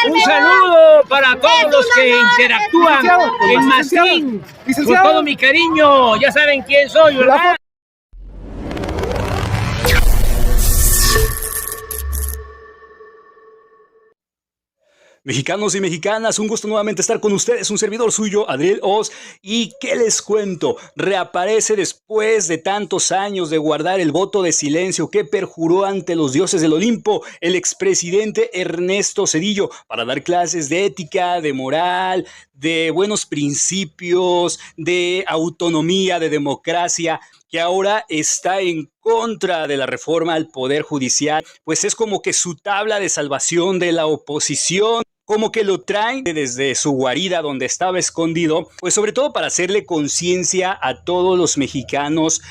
Un saludo para todos los que interactúan en Mastín. Con todo mi cariño, ya saben quién soy, ¿verdad? Mexicanos y mexicanas, un gusto nuevamente estar con ustedes, un servidor suyo, Adriel Oz, y ¿qué les cuento? Reaparece después de tantos años de guardar el voto de silencio que perjuró ante los dioses del Olimpo el expresidente Ernesto Zedillo para dar clases de ética, de moral, de buenos principios, de autonomía, de democracia, que ahora está en contra de la reforma al Poder Judicial, pues es como que su tabla de salvación de la oposición, como que lo traen desde su guarida donde estaba escondido, pues sobre todo para hacerle conciencia a todos los mexicanos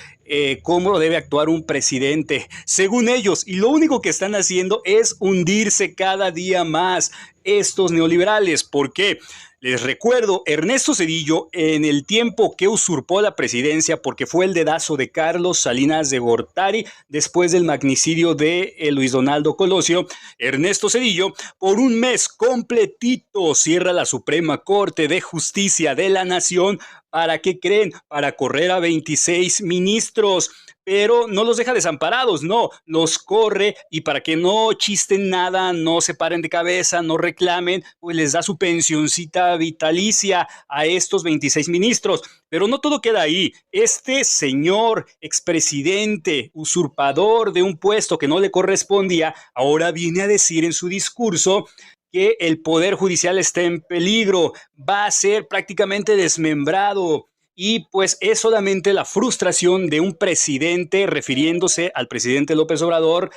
cómo debe actuar un presidente, según ellos, y lo único que están haciendo es hundirse cada día más estos neoliberales. ¿Por qué? Les recuerdo, Ernesto Zedillo, en el tiempo que usurpó la presidencia, porque fue el dedazo de Carlos Salinas de Gortari después del magnicidio de Luis Donaldo Colosio, Ernesto Zedillo, por un mes completito cierra la Suprema Corte de Justicia de la Nación. ¿Para qué creen? Para correr a 26 ministros. Pero no los deja desamparados, no, los corre, y para que no chisten nada, no se paren de cabeza, no reclamen, pues les da su pensioncita vitalicia a estos 26 ministros. Pero no todo queda ahí. Este señor expresidente, usurpador de un puesto que no le correspondía, ahora viene a decir en su discurso que el Poder Judicial está en peligro, va a ser prácticamente desmembrado. Y pues es solamente la frustración de un presidente, refiriéndose al presidente López Obrador,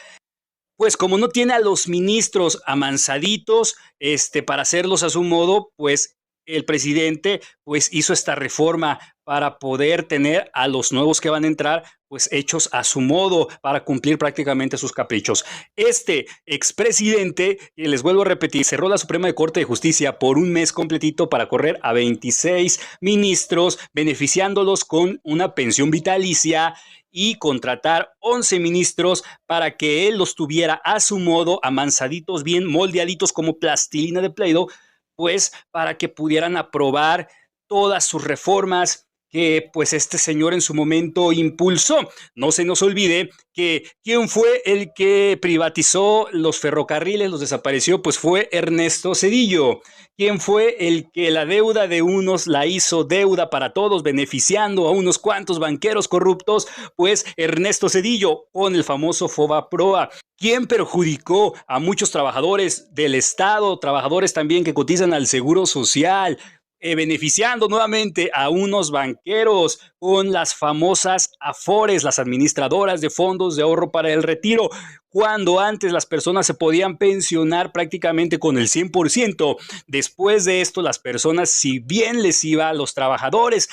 pues como no tiene a los ministros amansaditos para hacerlos a su modo, pues el presidente pues hizo esta reforma para poder tener a los nuevos que van a entrar pues hechos a su modo para cumplir prácticamente sus caprichos. Este expresidente, y les vuelvo a repetir, cerró la Suprema Corte de Justicia por un mes completito para correr a 26 ministros, beneficiándolos con una pensión vitalicia y contratar 11 ministros para que él los tuviera a su modo, amansaditos, bien moldeaditos como plastilina de Play-Doh, pues para que pudieran aprobar todas sus reformas que pues este señor en su momento impulsó. No se nos olvide que ¿quién fue el que privatizó los ferrocarriles, los desapareció? Pues fue Ernesto Zedillo. ¿Quién fue el que la deuda de unos la hizo deuda para todos, beneficiando a unos cuantos banqueros corruptos? Pues Ernesto Zedillo, con el famoso Fobaproa. ¿Quién perjudicó a muchos trabajadores del Estado, trabajadores también que cotizan al Seguro Social? Beneficiando nuevamente a unos banqueros con las famosas Afores, las administradoras de fondos de ahorro para el retiro, cuando antes las personas se podían pensionar prácticamente con el 100%. Después de esto, las personas, si bien les iba a los trabajadores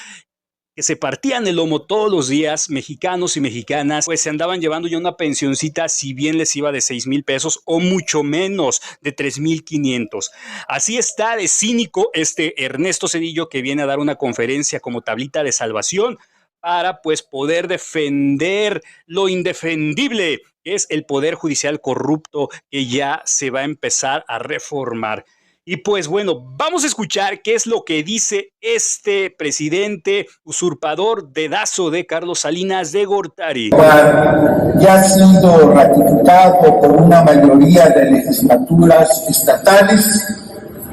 que se partían el lomo todos los días, mexicanos y mexicanas, pues se andaban llevando ya una pensioncita, si bien les iba de 6,000 pesos o mucho menos, de 3,500. Así está de cínico este Ernesto Zedillo, que viene a dar una conferencia como tablita de salvación para pues poder defender lo indefendible, que es el Poder Judicial corrupto que ya se va a empezar a reformar. Y pues bueno, vamos a escuchar qué es lo que dice este presidente usurpador, dedazo de Carlos Salinas de Gortari. Ya ha sido ratificado por una mayoría de legislaturas estatales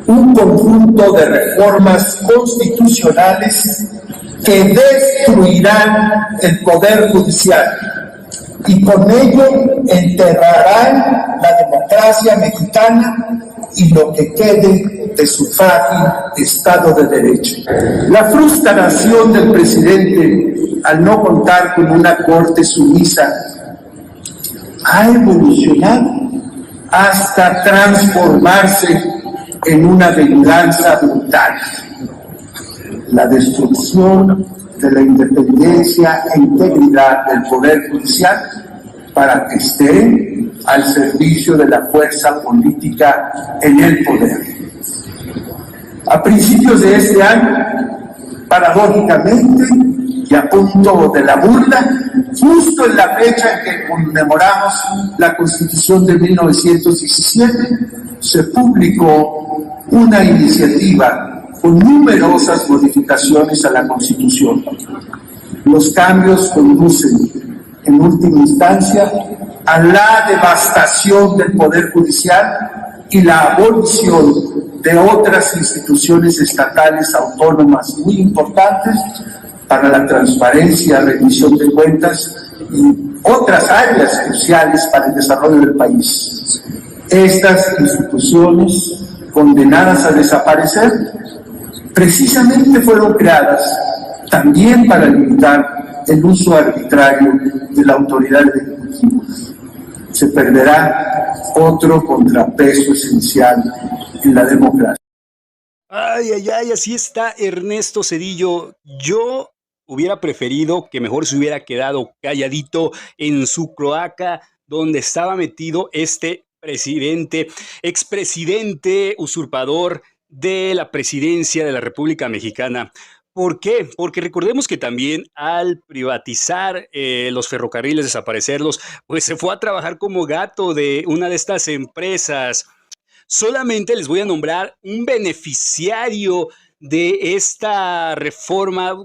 un conjunto de reformas constitucionales que destruirán el Poder Judicial y con ello enterrarán la democracia mexicana y lo que quede de su frágil Estado de Derecho. La frustración del presidente al no contar con una corte sumisa ha evolucionado hasta transformarse en una venganza brutal. La destrucción de la independencia e integridad del Poder Judicial para que esté al servicio de la fuerza política en el poder. A principios de este año, paradójicamente, Y a punto de la burla, justo en la fecha en que conmemoramos la Constitución de 1917, se publicó una iniciativa con numerosas modificaciones a la Constitución. Los cambios conducen, en última instancia, a la devastación del Poder Judicial y la abolición de otras instituciones estatales autónomas muy importantes para la transparencia, rendición de cuentas y otras áreas cruciales para el desarrollo del país. Estas instituciones, condenadas a desaparecer, precisamente fueron creadas también para limitar el uso arbitrario de la autoridad ejecutiva. Se perderá otro contrapeso esencial en la democracia. Ay, ay, ay, así está Ernesto Zedillo. Yo hubiera preferido que mejor se hubiera quedado calladito en su cloaca donde estaba metido este presidente, expresidente usurpador de la presidencia de la República Mexicana. ¿Por qué? Porque recordemos que también al privatizar los ferrocarriles, desaparecerlos, pues se fue a trabajar como gato de una de estas empresas. Solamente les voy a nombrar un beneficiario de esta reforma.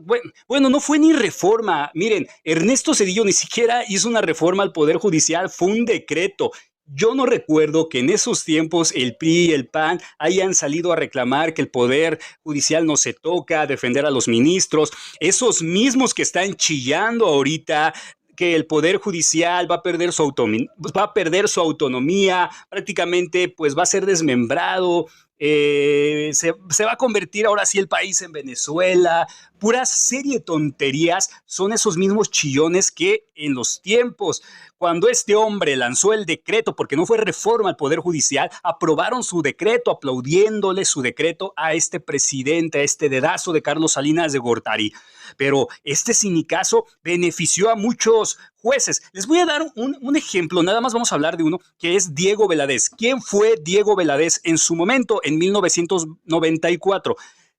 Bueno, no fue ni reforma. Miren, Ernesto Zedillo ni siquiera hizo una reforma al Poder Judicial, fue un decreto. Yo no recuerdo que en esos tiempos el PRI y el PAN hayan salido a reclamar que el Poder Judicial no se toca, a defender a los ministros. Esos mismos que están chillando ahorita que el Poder Judicial va a perder su autonomía, prácticamente pues va a ser desmembrado, se va a convertir ahora sí el país en Venezuela, pura serie de tonterías. Son esos mismos chillones que en los tiempos cuando este hombre lanzó el decreto, porque no fue reforma al Poder Judicial, aprobaron su decreto, aplaudiéndole su decreto a este presidente, a este dedazo de Carlos Salinas de Gortari. Pero este sinicazo benefició a muchos jueces. Les voy a dar un ejemplo, nada más vamos a hablar de uno, que es Diego Valadez. ¿Quién fue Diego Valadez en su momento, en 1994?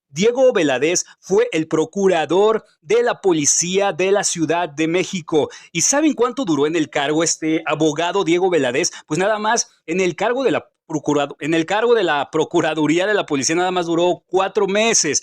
Diego Valadez fue el procurador de la policía de la Ciudad de México. ¿Y saben cuánto duró en el cargo este abogado Diego Valadez? Pues nada más en el cargo de la Procuraduría de la Policía nada más duró 4 meses.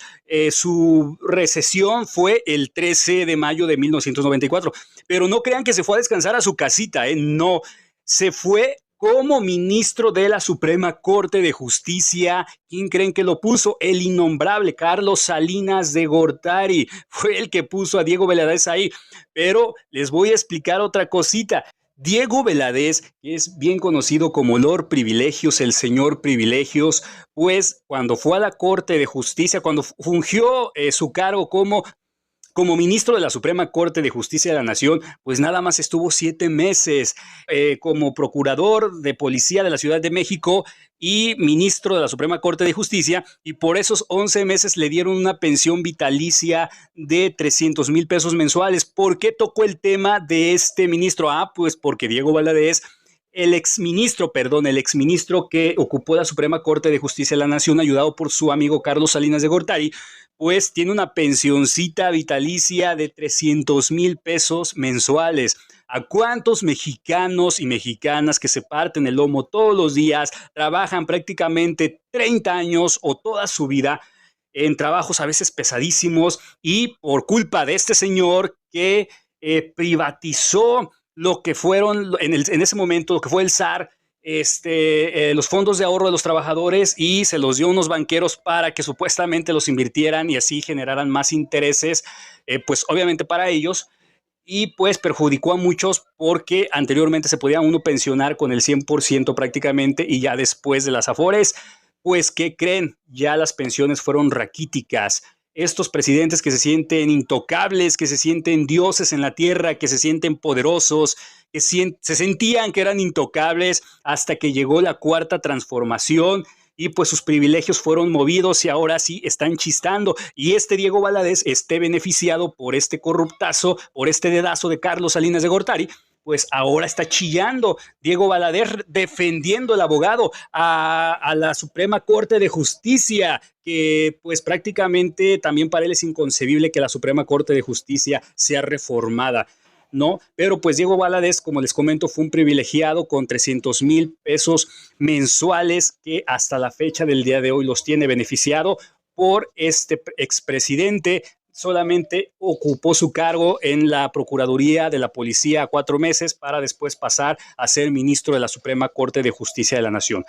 Su recesión fue el 13 de mayo de 1994. Pero no crean que se fue a descansar a su casita, no. Se fue como ministro de la Suprema Corte de Justicia. ¿Quién creen que lo puso? El innombrable Carlos Salinas de Gortari. Fue el que puso a Diego Valadez ahí. Pero les voy a explicar otra cosita. Diego Valadez, que es bien conocido como Lord Privilegios, el señor Privilegios, pues cuando fue a la Corte de Justicia, cuando fungió su cargo como ministro de la Suprema Corte de Justicia de la Nación, pues nada más estuvo 7 meses como procurador de policía de la Ciudad de México y ministro de la Suprema Corte de Justicia, y por esos 11 meses le dieron una pensión vitalicia de 300,000 pesos mensuales. ¿Por qué tocó el tema de este ministro? Pues porque Diego Valadez, el exministro que ocupó la Suprema Corte de Justicia de la Nación, ayudado por su amigo Carlos Salinas de Gortari, pues tiene una pensioncita vitalicia de 300,000 pesos mensuales. ¿A cuántos mexicanos y mexicanas que se parten el lomo todos los días, trabajan prácticamente 30 años o toda su vida en trabajos a veces pesadísimos, y por culpa de este señor que privatizó lo que fueron en ese momento, lo que fue el SAR, los fondos de ahorro de los trabajadores, y se los dio a unos banqueros para que supuestamente los invirtieran y así generaran más intereses, pues obviamente para ellos, y pues perjudicó a muchos porque anteriormente se podía uno pensionar con el 100% prácticamente, y ya después de las afores, pues ¿qué creen? Ya las pensiones fueron raquíticas. Estos presidentes que se sienten intocables, que se sienten dioses en la tierra, que se sienten poderosos, que se sentían que eran intocables hasta que llegó la Cuarta Transformación, y pues sus privilegios fueron movidos y ahora sí están chistando. Y este Diego Valadez esté beneficiado por este corruptazo, por este dedazo de Carlos Salinas de Gortari, pues ahora está chillando. Diego Valadez defendiendo el abogado a la Suprema Corte de Justicia, que pues prácticamente también para él es inconcebible que la Suprema Corte de Justicia sea reformada, ¿no? Pero pues Diego Valadez, como les comento, fue un privilegiado con 300,000 pesos mensuales que hasta la fecha del día de hoy los tiene beneficiado por este expresidente. Solamente ocupó su cargo en la Procuraduría de la Policía 4 meses para después pasar a ser ministro de la Suprema Corte de Justicia de la Nación.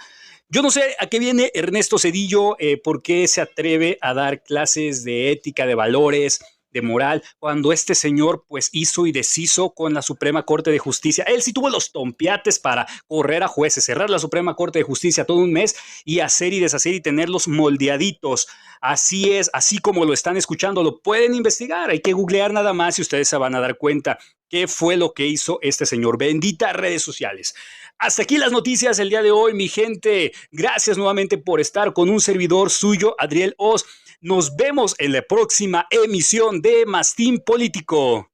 Yo no sé a qué viene Ernesto Zedillo, por qué se atreve a dar clases de ética, de valores, de moral, cuando este señor pues hizo y deshizo con la Suprema Corte de Justicia. Él sí tuvo los tompiates para correr a jueces, cerrar la Suprema Corte de Justicia todo un mes y hacer y deshacer y tenerlos moldeaditos. Así es, así como lo están escuchando, lo pueden investigar, hay que googlear nada más y ustedes se van a dar cuenta qué fue lo que hizo este señor. Benditas redes sociales. Hasta aquí las noticias el día de hoy, mi gente. Gracias nuevamente por estar con un servidor suyo, Adriel Oz. Nos vemos en la próxima emisión de Mastín Político.